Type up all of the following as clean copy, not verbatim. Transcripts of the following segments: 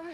Hello?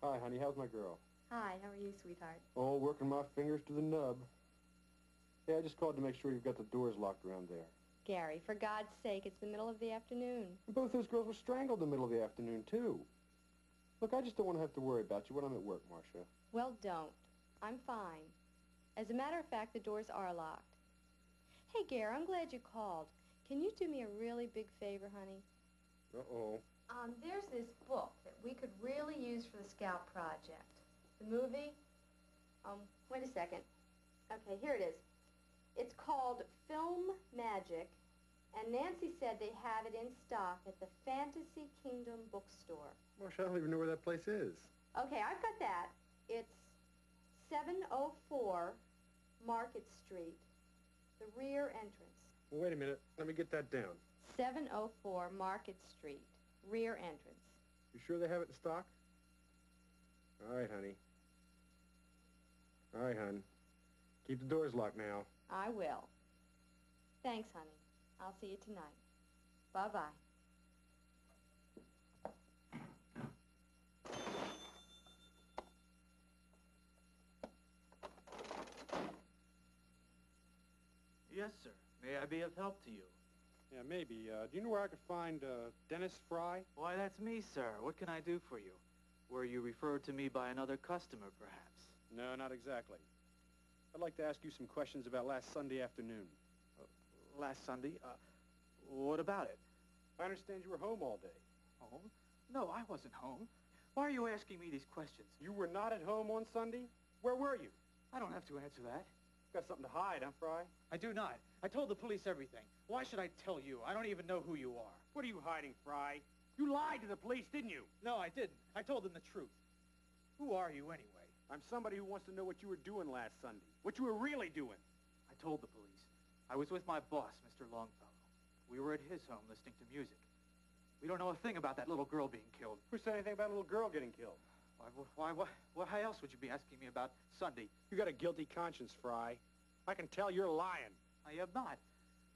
Hi, honey. How's my girl? Hi, how are you, sweetheart? Oh, working my fingers to the nub. Yeah, I just called to make sure you've got the doors locked around there. Gary, for God's sake, it's the middle of the afternoon. And both those girls were strangled in the middle of the afternoon, too. Look, I just don't want to have to worry about you when I'm at work, Marcia. Well, don't. I'm fine. As a matter of fact, the doors are locked. Hey, Gary, I'm glad you called. Can you do me a really big favor, honey? Uh-oh. There's this book that we could really use for the Scout Project. The movie? Wait a second. Okay, here it is. It's called Film Magic, and Nancy said they have it in stock at the Fantasy Kingdom bookstore. Marcia, I don't even know where that place is. Okay, I've got that. It's 704 Market Street, the rear entrance. Well, wait a minute. Let me get that down. 704 Market Street, rear entrance. You sure they have it in stock? All right, honey. All right, hon. Keep the doors locked now. I will. Thanks, honey. I'll see you tonight. Bye-bye. Yes, sir. May I be of help to you? Yeah, maybe. Do you know where I could find Dennis Fry? Why, that's me, sir. What can I do for you? Were you referred to me by another customer, perhaps? No, not exactly. I'd like to ask you some questions about last Sunday afternoon. Last Sunday? What about it? I understand you were home all day. Home? No, I wasn't home. Why are you asking me these questions? You were not at home on Sunday? Where were you? I don't have to answer that. Got something to hide, huh, Fry? I do not. I told the police everything. Why should I tell you? I don't even know who you are. What are you hiding, Fry? You lied to the police, didn't you? No, I didn't. I told them the truth. Who are you, anyway? I'm somebody who wants to know what you were doing last Sunday. What you were really doing. I told the police. I was with my boss, Mr. Longfellow. We were at his home listening to music. We don't know a thing about that little girl being killed. Who said anything about a little girl getting killed? Why else would you be asking me about Sunday? You got a guilty conscience, Fry. I can tell you're lying. I am not.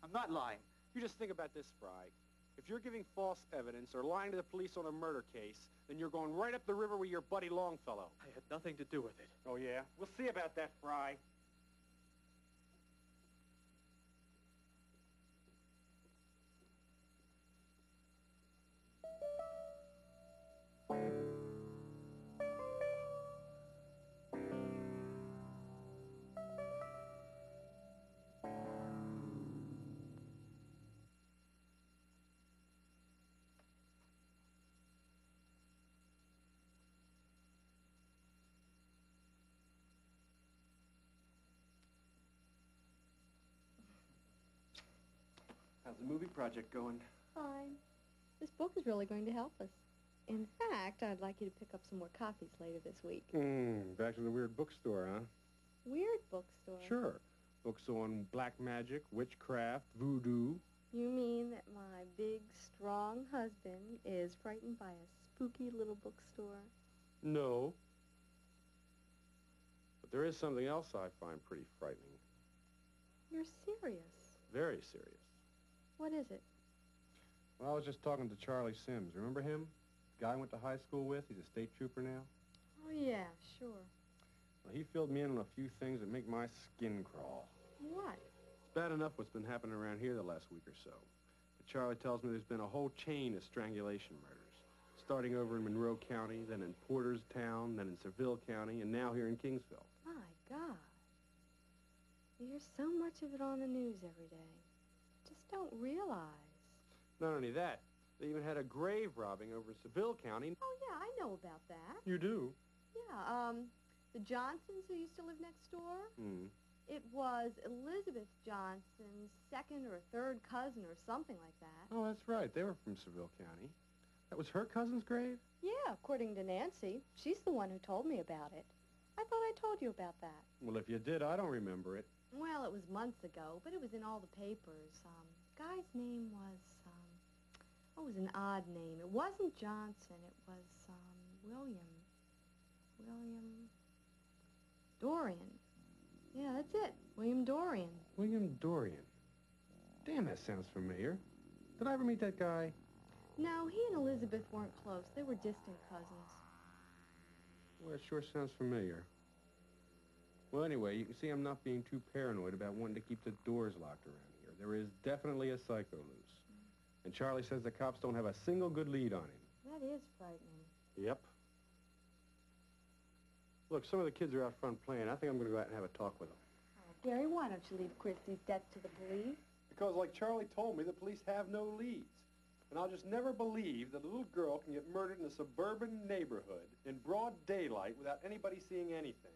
I'm not lying. You just think about this, Fry. If you're giving false evidence or lying to the police on a murder case, then you're going right up the river with your buddy Longfellow. I had nothing to do with it. Oh, yeah? We'll see about that, Fry. How's the movie project going? Fine. This book is really going to help us. In fact, I'd like you to pick up some more copies later this week. Back to the weird bookstore, huh? Weird bookstore? Sure. Books on black magic, witchcraft, voodoo. You mean that my big, strong husband is frightened by a spooky little bookstore? No. But there is something else I find pretty frightening. You're serious. Very serious. What is it? Well, I was just talking to Charlie Sims. Remember him? The guy I went to high school with. He's a state trooper now. Oh, yeah, sure. Well, he filled me in on a few things that make my skin crawl. What? It's bad enough what's been happening around here the last week or so. But Charlie tells me there's been a whole chain of strangulation murders. Starting over in Monroe County, then in Porterstown, then in Seville County, and now here in Kingsville. My God. You hear so much of it on the news every day. Just don't realize. Not only that, they even had a grave robbing over in Seville County. Oh, yeah, I know about that. You do? Yeah, the Johnsons who used to live next door? Hmm. It was Elizabeth Johnson's second or third cousin or something like that. Oh, that's right. They were from Seville County. That was her cousin's grave? Yeah, according to Nancy. She's the one who told me about it. I thought I told you about that. Well, if you did, I don't remember it. Well, it was months ago, but it was in all the papers. Guy's name was, it was an odd name. It wasn't Johnson. It was, William Dorian. Yeah, that's it. William Dorian. William Dorian. Damn, that sounds familiar. Did I ever meet that guy? No, he and Elizabeth weren't close. They were distant cousins. Well, it sure sounds familiar. Well, anyway, you can see I'm not being too paranoid about wanting to keep the doors locked around here. There is definitely a psycho loose. And Charlie says the cops don't have a single good lead on him. That is frightening. Yep. Look, some of the kids are out front playing. I think I'm going to go out and have a talk with them. Oh, Gary, why don't you leave Christie's debts to the police? Because, like Charlie told me, the police have no leads. And I'll just never believe that a little girl can get murdered in a suburban neighborhood in broad daylight without anybody seeing anything.